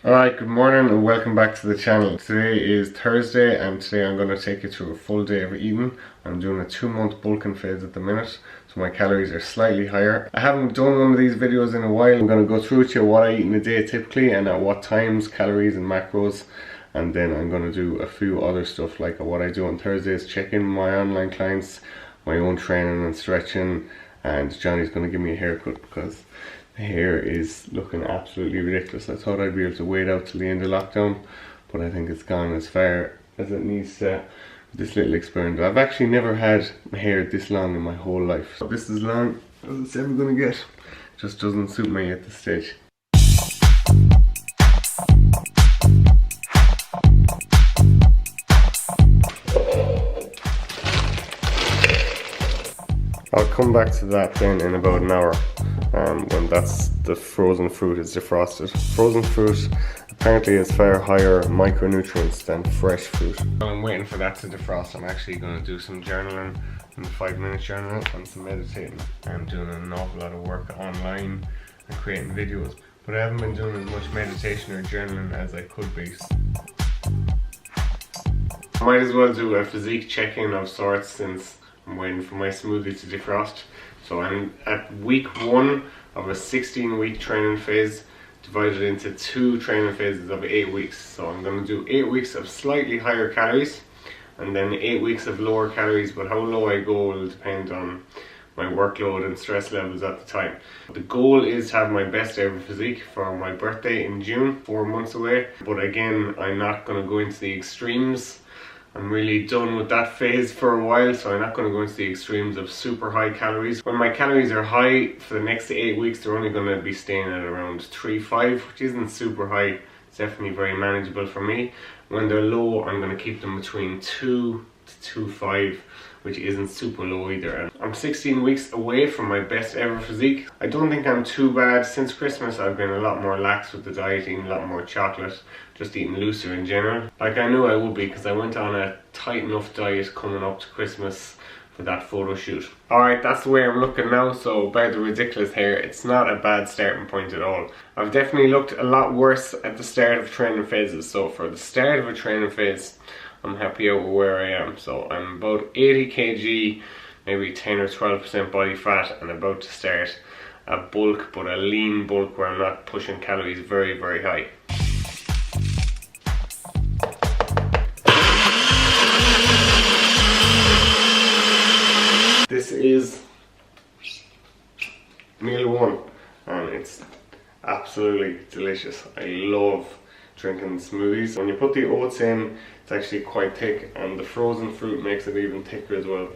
Alright, good morning and welcome back to the channel. Today is Thursday and today I'm going to take you through a full day of eating. I'm doing a 2-month bulking phase at the minute, so my calories are slightly higher. I haven't done one of these videos in a while. I'm going to go through with you what I eat in a day typically and at what times, calories and macros. And then I'm going to do a few other stuff like what I do on Thursdays, check in with my online clients, my own training and stretching, and Johnny's going to give me a haircut because the hair is looking absolutely ridiculous. I thought I'd be able to wait out till the end of lockdown, but I think it's gone as far as it needs to with this little experiment. I've actually never had my hair this long in my whole life. So this is long as it's ever going to get. Just doesn't suit me at this stage. I'll come back to that then in about an hour when that's the frozen fruit is defrosted. Frozen fruit apparently has far higher micronutrients than fresh fruit. While I'm waiting for that to defrost, I'm actually going to do some journaling, and 5-minute journaling and some meditating. I'm doing an awful lot of work online and creating videos, but I haven't been doing as much meditation or journaling as I could be. I might as well do a physique check-in of sorts since I'm waiting for my smoothie to defrost. So I'm at week 1 of a 16-week training phase, divided into 2 training phases of 8 weeks. So I'm going to do 8 weeks of slightly higher calories and then 8 weeks of lower calories, but how low I go will depend on my workload and stress levels at the time. The goal is to have my best ever physique for my birthday in June, 4 months away. But again, I'm not going to go into the extremes. I'm really done with that phase for a while, so I'm not going to go into the extremes of super high calories. When my calories are high for the next 8 weeks, they're only going to be staying at around 3-5, which isn't super high. It's definitely very manageable for me. When they're low, I'm going to keep them between 2 to 2.5, which isn't super low either. I'm 16 weeks away from my best ever physique. I don't think I'm too bad. Since Christmas I've been a lot more lax with the diet, eating a lot more chocolate, just eating looser in general. Like I knew I would be because I went on a tight enough diet coming up to Christmas for that photo shoot. Alright, that's the way I'm looking now, so about the ridiculous hair, it's not a bad starting point at all. I've definitely looked a lot worse at the start of training phases, so for the start of a training phase I'm happy out with where I am. So I'm about 80 kg, maybe 10 or 12% body fat, and about to start a bulk, but a lean bulk where I'm not pushing calories very, very high. This is meal 1 and it's absolutely delicious. I love drinking smoothies. When you put the oats in, it's actually quite thick, and the frozen fruit makes it even thicker as well.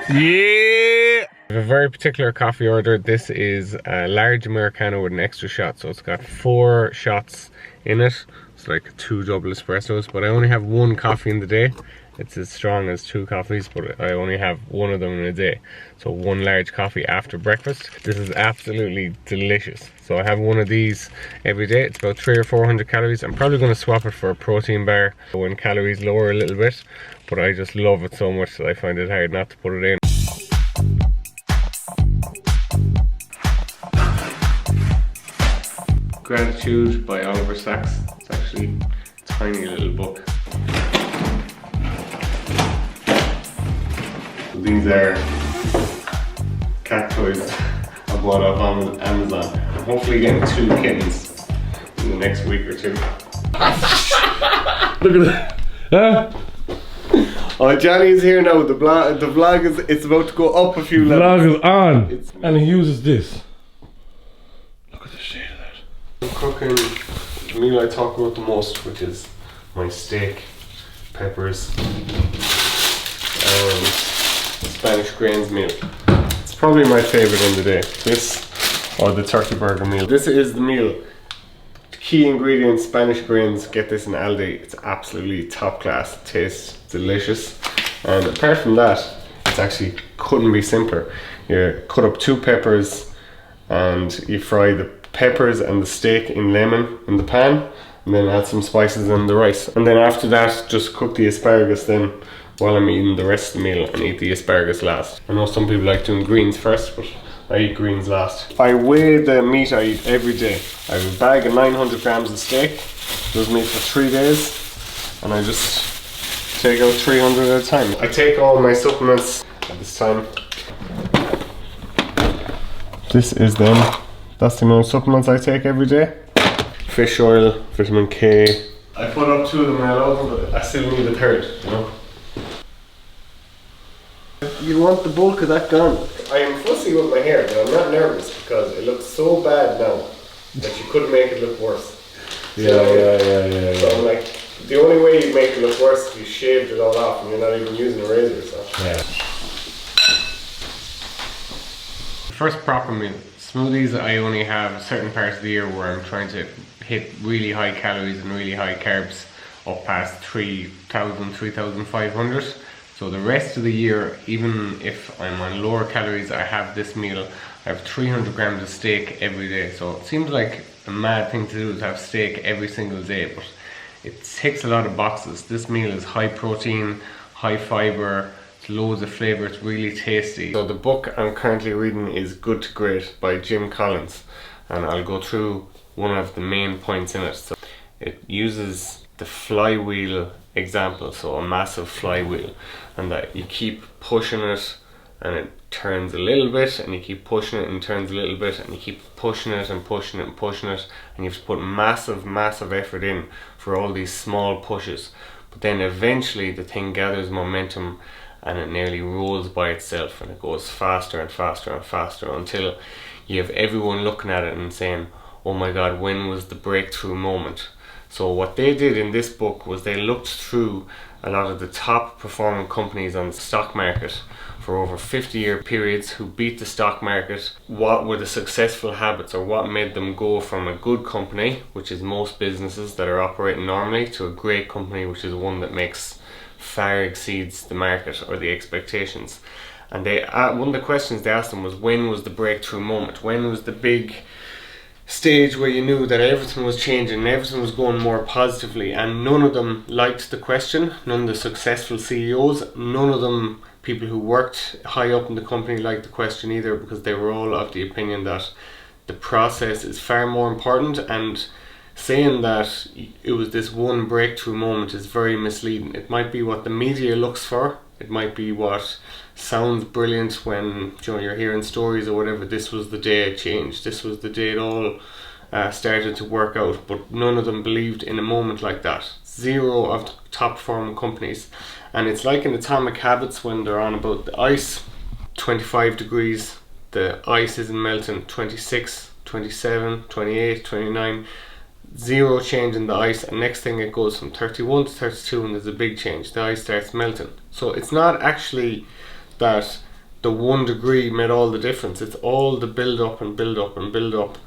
Yeah! I have a very particular coffee order. This is a large Americano with an extra shot, so it's got 4 shots in it. It's like 2 double espressos, but I only have 1 coffee in the day. It's as strong as 2 coffees, but I only have 1 of them in a day. So 1 large coffee after breakfast. This is absolutely delicious. So I have 1 of these every day. It's about 300 or 400 calories. I'm probably going to swap it for a protein bar when calories lower a little bit, but I just love it so much that I find it hard not to put it in. Gratitude by Oliver Sacks. It's actually a tiny little book. These are cat toys I bought off on Amazon. I'm hopefully getting 2 kittens in the next week or 2. Look at that. Oh, Johnny's here now. The vlog is, it's about to go up a few levels. The vlog is on, and he uses this. Look at the shade of that. I'm cooking the meal I talk about the most, which is my steak, peppers, and Spanish grains meal. It's probably my favorite in the day. This or the turkey burger meal. This is the meal. Key ingredients, Spanish grains. Get this in Aldi. It's absolutely top class. It tastes delicious. And apart from that, it's actually couldn't be simpler. You cut up 2 peppers and you fry the peppers and the steak in lemon in the pan, and then add some spices and the rice. And then after that, just cook the asparagus then while I'm eating the rest of the meal, and eat the asparagus last. I know some people like doing greens first, but I eat greens last. I weigh the meat I eat every day. I have a bag of 900 grams of steak. Does me for 3 days. And I just take out 300 at a time. I take all my supplements at this time. This is them. That's the amount of supplements I take every day. Fish oil, vitamin K. I put up 2 of them now, but I still need a 3rd, you know. You want the bulk of that gone. I am fussy with my hair, but I'm not nervous because it looks so bad now that you could make it look worse. Yeah. So I'm like, the only way you make it look worse is you shaved it all off and you're not even using a razor, so. Yeah. First proper meal. Smoothies, I only have certain parts of the year where I'm trying to hit really high calories and really high carbs up past 3,000, 3,500. So the rest of the year, even if I'm on lower calories, I have this meal. I have 300 grams of steak every day. So it seems like a mad thing to do is have steak every single day, but it ticks a lot of boxes. This meal is high protein, high fiber, it's loads of flavour, it's really tasty. So the book I'm currently reading is Good to Great by Jim Collins, and I'll go through one of the main points in it. So it uses the flywheel example, so a massive flywheel, and that you keep pushing it and it turns a little bit, and you keep pushing it and it turns a little bit, and you keep pushing it and pushing it and pushing it, and you have to put massive effort in for all these small pushes. But then eventually the thing gathers momentum and it nearly rolls by itself, and it goes faster and faster and faster until you have everyone looking at it and saying, oh my god, when was the breakthrough moment? So what they did in this book was they looked through a lot of the top performing companies on the stock market for over 50-year periods who beat the stock market. What were the successful habits, or what made them go from a good company, which is most businesses that are operating normally, to a great company, which is one that makes far exceeds the market or the expectations. And they one of the questions they asked them was, when was the breakthrough moment? When was the big stage where you knew that everything was changing and everything was going more positively? And none of them liked the question. None of the successful CEOs, none of them people who worked high up in the company liked the question either, because they were all of the opinion that the process is far more important, and saying that it was this one breakthrough moment is very misleading. It might be what the media looks for, it might be what sounds brilliant when, you know, you're hearing stories or whatever. This was the day it changed, this was the day it all started to work out, but none of them believed in a moment like that. Zero of the top performing companies. And it's like in Atomic Habits when they're on about the ice, 25 degrees, the ice isn't melting, 26, 27, 28, 29, zero change in the ice, and next thing it goes from 31 to 32 and there's a big change, the ice starts melting. So it's not actually that the 1 degree made all the difference, it's all the build up and build up and build up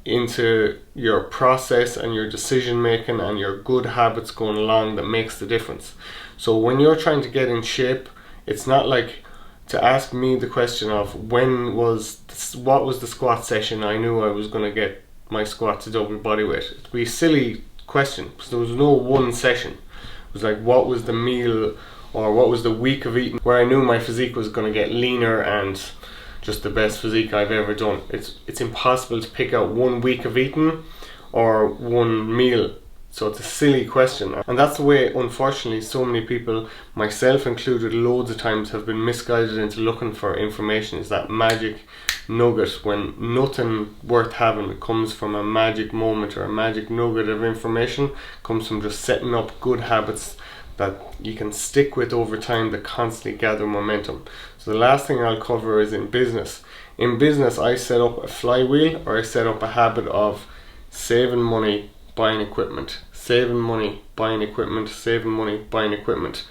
into your process and your decision making and your good habits going along that makes the difference. So when you're trying to get in shape, it's not like to ask me the question of what was the squat session I knew I was going to get my squat to double body weight. It'd be a silly question because there was no one session. It was like, what was the meal or what was the week of eating where I knew my physique was going to get leaner and just the best physique I've ever done. It's impossible to pick out 1 week of eating or one meal. So it's a silly question, and that's the way, unfortunately, so many people, myself included, loads of times have been misguided into looking for information. Is that magic nugget when nothing worth having comes from a magic moment or a magic nugget of information. Comes from just setting up good habits that you can stick with over time that constantly gather momentum. So the last thing I'll cover is in business. In business, I set up a flywheel, or I set up a habit of saving money, buying equipment, saving money, buying equipment, saving money, buying equipment,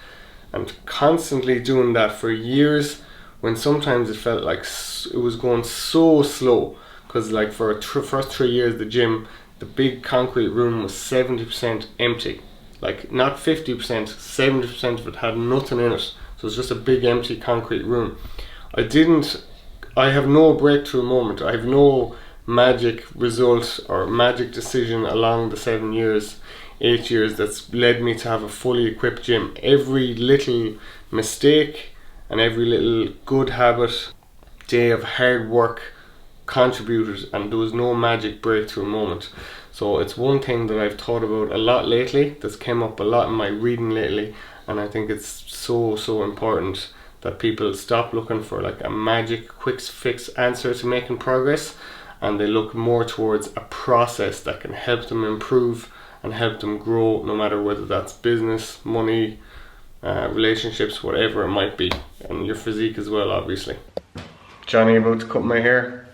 and constantly doing that for years, when sometimes it felt like it was going so slow, because like for first 3 years the gym, the big concrete room was 70% empty, like not 50%, 70% of it had nothing in it, so it's just a big empty concrete room. I have no breakthrough moment, I have no magic result or magic decision along the 7 years, 8 years that's led me to have a fully equipped gym. Every little mistake and every little good habit, day of hard work contributed, and there was no magic breakthrough moment. So it's one thing that I've thought about a lot lately, that's came up a lot in my reading lately, and I think it's so important that people stop looking for like a magic quick fix answer to making progress, and they look more towards a process that can help them improve and help them grow, no matter whether that's business, money, relationships, whatever it might be, and your physique as well, obviously. Johnny about to cut my hair.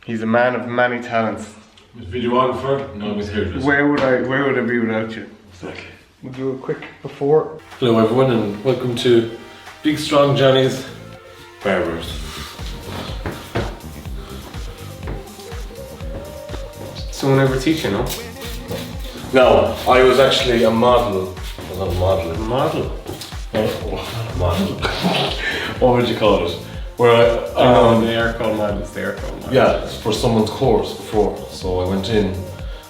He's a man of many talents. Videographer, no, I'm his hairdresser. Where would I be without you? Exactly. We'll do a quick before. Hello everyone, and welcome to Big Strong Johnny's Barbers. Someone ever teach you, no? No, I was actually a model. Well, not a model. A model? Oh, a model. What would you call it? Where I know, they are called models, Yeah, for someone's course before. So I went in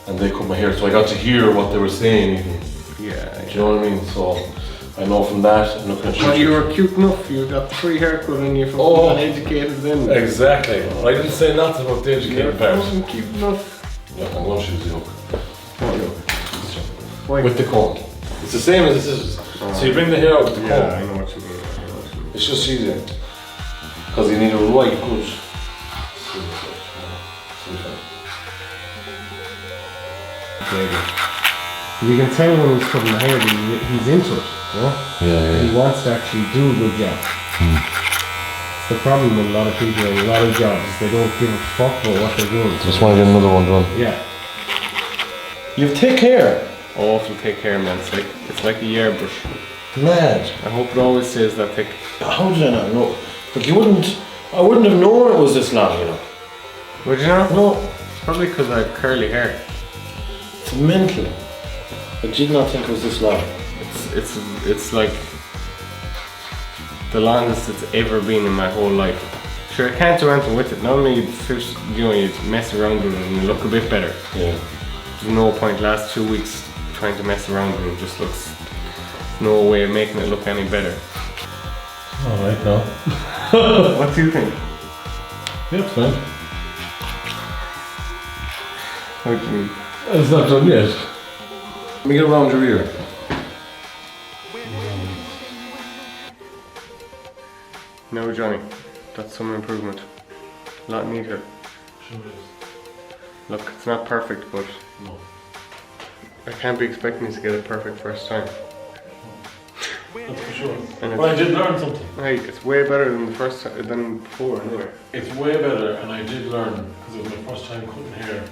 and they cut my hair, so I got to hear what they were saying even. Yeah. Do you know what I mean? So I know from that, and looking at well, you were cute enough, you got free haircut and you're fucking uneducated then. Exactly. I didn't say nothing about the educated part. You're cute enough. Yeah, I'm going to choose the hook. What look? Why? With the comb. It's the same as the scissors. So you bring the hair out with the comb. Yeah, I know what you mean. It's just easier. Because you need a right good. You can tell when he's cutting the hair that he's into it, you know? Yeah. He wants to actually do a good job. It's the problem with a lot of people in a lot of jobs, is they don't give a fuck about what they're doing. Just want to get another one done. Yeah. You have thick hair. Awful thick hair, man. It's like a airbrush. Mad. I hope it always stays that thick. How did I not know? Like I wouldn't have known it was this long, you know. Would you not? No. It's probably because I have curly hair. It's mental. I did not think it was this long. It's like the longest it's ever been in my whole life. Sure, I can't do anything with it. Normally you mess around with it and you look a bit better. Yeah. There's no point last 2 weeks trying to mess around with it. It just looks, no way of making it look any better. Alright now. What do you think? Yeah, it's fine. What do you mean? It's not done yet. Let me get around your ear. No, Johnny, that's some improvement. A lot neater. Sure is. Look, it's not perfect, but No. I can't be expecting to get it perfect first time. That's for sure. And Well, I did learn something. hey, it's way better than the first time, than before anyway. It's way better, and I did learn because it was my first time cutting hair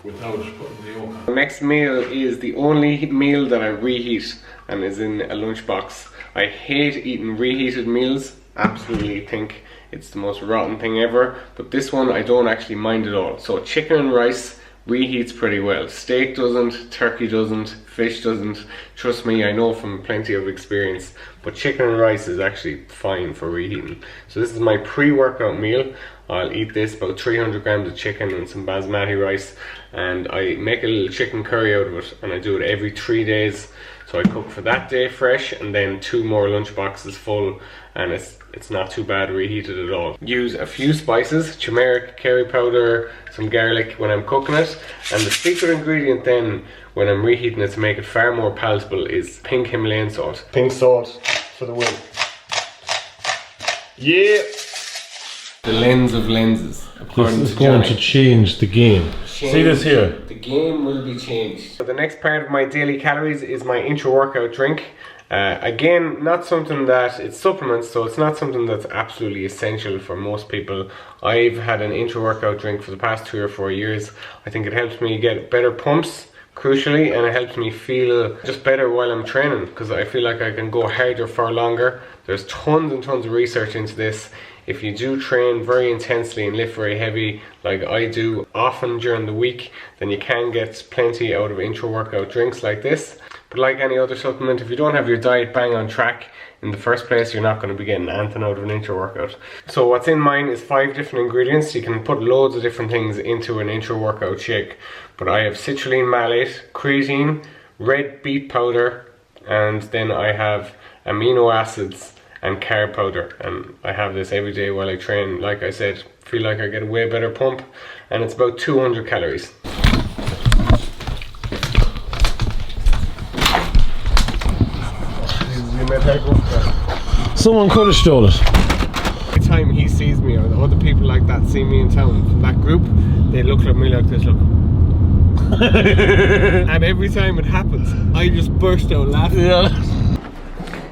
without putting the yolk on. The next meal is the only meal that I reheat and is in a lunchbox. I hate eating reheated meals. Absolutely think it's the most rotten thing ever. But this one I don't actually mind at all. So chicken and rice reheats pretty well. Steak doesn't, turkey doesn't, fish doesn't. Trust me, I know from plenty of experience. But chicken and rice is actually fine for reheating. So this is my pre-workout meal. I'll eat this, about 300 grams of chicken and some basmati rice, and I make a little chicken curry out of it, and I do it every 3 days. So I cook for that day fresh, and then 2 more lunch boxes full, and it's not too bad reheated at all. Use a few spices, turmeric, curry powder, some garlic when I'm cooking it, and the secret ingredient then when I'm reheating it to make it far more palatable is pink Himalayan salt. Pink salt for the win. Yeah! The lens of lenses, according This is to going Johnny. to change the game. See this here? The game will be changed. So the next part of my daily calories is my intra-workout drink. Again, not something that, it's supplements, so it's not something that's absolutely essential for most people. I've had an intra-workout drink for the past 3 or 4 years. I think it helps me get better pumps, crucially, and it helps me feel just better while I'm training, because I feel like I can go harder for longer. There's tons and tons of research into this. If you do train very intensely and lift very heavy, like I do often during the week, then you can get plenty out of intra-workout drinks like this. But like any other supplement, if you don't have your diet bang on track in the first place, you're not going to be getting anything out of an intra-workout. So what's in mine is 5 different ingredients. You can put loads of different things into an intra-workout shake. But I have citrulline malate, creatine, red beet powder, and then I have amino acids and carb powder, and I have this every day while I train. Like I said, feel like I get a way better pump, and it's about 200 calories. Someone could have stolen it. Every time he sees me, or the other people like that see me in town from that group, they look at me like this, look. And every time it happens, I just burst out laughing. Yeah.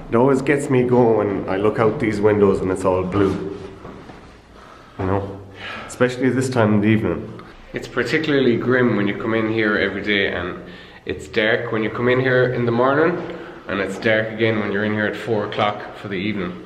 It always gets me going when I look out these windows and it's all blue. You know? Especially this time of the evening. It's particularly grim when you come in here every day and it's dark when you come in here in the morning, and it's dark again when you're in here at 4 o'clock for the evening.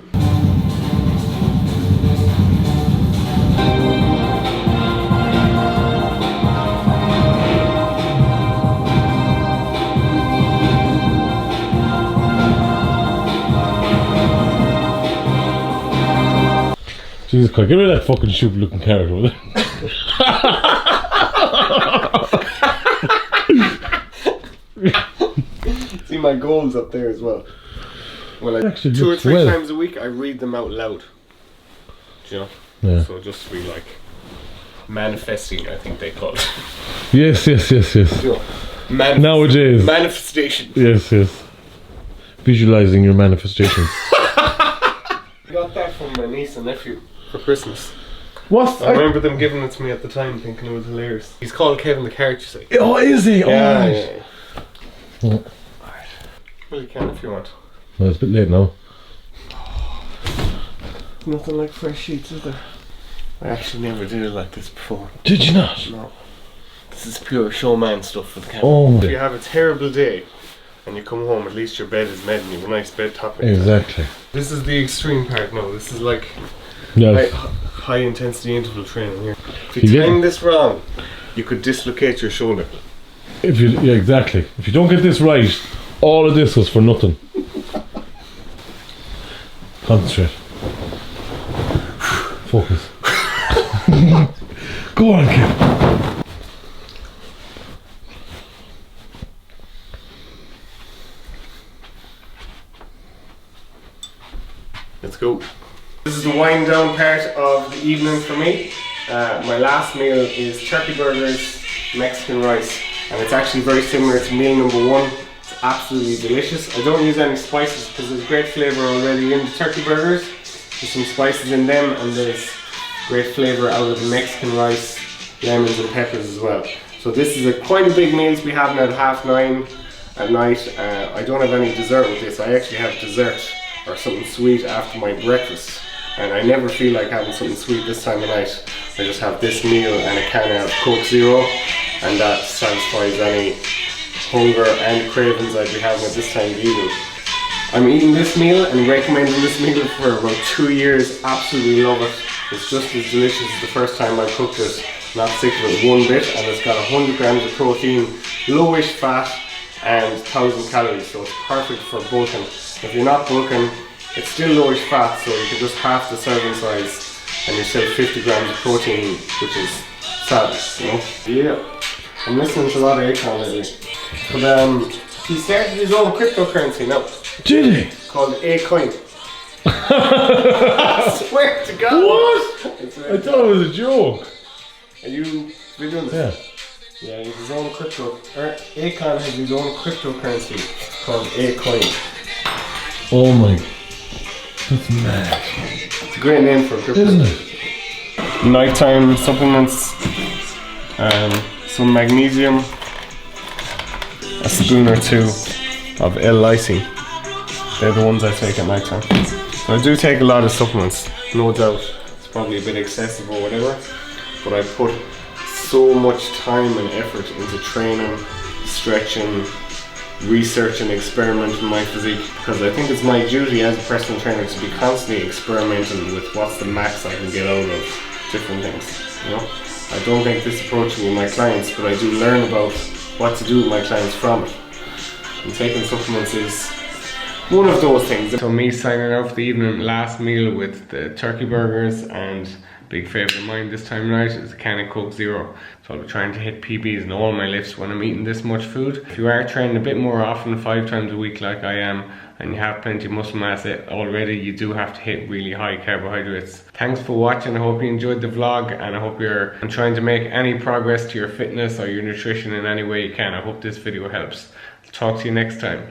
Jesus Christ, get rid of that fucking stupid looking carrot over there. See my goals up there as well. Well, like Actually 2 or looks 3 well. times a week I read them out loud. Do you know? Yeah. So just to be like manifesting, I think they call it. Yes. Do you know? Nowadays. Manifestation. Yes. Visualizing your manifestations. I got that from my niece and nephew for Christmas. What? I remember them giving it to me at the time, thinking it was hilarious. He's called Kevin the Carrot, you see. Oh, is he? Yeah, Oh, yeah. Oh. Well, you can if you want. No, it's a bit late now. Nothing like fresh sheets, is there? I actually never did it like this before. Did you not? No. This is pure showman stuff for the camera. Oh. If you have a terrible day and you come home, at least your bed is made and you have a nice bed topping. Exactly. This is the extreme part now. This is like Yes. high intensity interval training here. If You you get- time this wrong, you could dislocate your shoulder. Yeah, exactly. If you don't get this right, all of this was for nothing. Concentrate. Focus. Go on, kid. Let's go. This is the wind down part of the evening for me. My last meal is turkey burgers, Mexican rice, and it's actually very similar to meal number 1. It's absolutely delicious. I don't use any spices because there's great flavour already in the turkey burgers. There's some spices in them, and there's great flavour out of the Mexican rice, lemons and peppers as well. So this is quite a big meal to be having at 9:30 at night. I don't have any dessert with this. I actually have dessert or something sweet after my breakfast, and I never feel like having something sweet this time of night. I just have this meal and a can of Coke Zero, and that satisfies any hunger and cravings I'd be having at this time of the evening. I'm eating this meal and recommending this meal for about 2 years. Absolutely love it. It's just as delicious as the first time I cooked it. Not sick of it one bit, and it's got 100 grams of protein, lowish fat, and 1,000 calories, so it's perfect for bulking. If you're not bulking, it's still lowish fat, so you can just half the serving size and you're still 50 grams of protein, which is sad, you know? Yeah, I'm listening to a lot of Akon lately. But he started his own cryptocurrency now. Did he? Called A-Coin. I swear to God. What? I thought it was a joke. Are you doing this? Yeah. Yeah, he has his own crypto. Akon has his own cryptocurrency called A-Coin. Oh my. That's mad. It's a great name for a crypto. Isn't it? Nighttime supplements, some magnesium, a spoon or 2 of L-lysine. They're the ones I take at nighttime. So I do take a lot of supplements, no doubt. It's probably a bit excessive or whatever, but I put so much time and effort into training, stretching, researching, experimenting my physique, because I think it's my duty as a personal trainer to be constantly experimenting with what's the max I can get out of different things, you know. I don't take this approach with my clients, but I do learn about what to do with my clients from it. And taking supplements is one of those things. So me signing out for the evening, last meal with the turkey burgers and Big favourite of mine this time of night is a can of Coke Zero. So I'll be trying to hit PBs in all my lifts when I'm eating this much food. If you are training a bit more often, 5 times a week like I am, and you have plenty of muscle mass already, you do have to hit really high carbohydrates. Thanks for watching. I hope you enjoyed the vlog, and I hope you're trying to make any progress to your fitness or your nutrition in any way you can. I hope this video helps. I'll talk to you next time.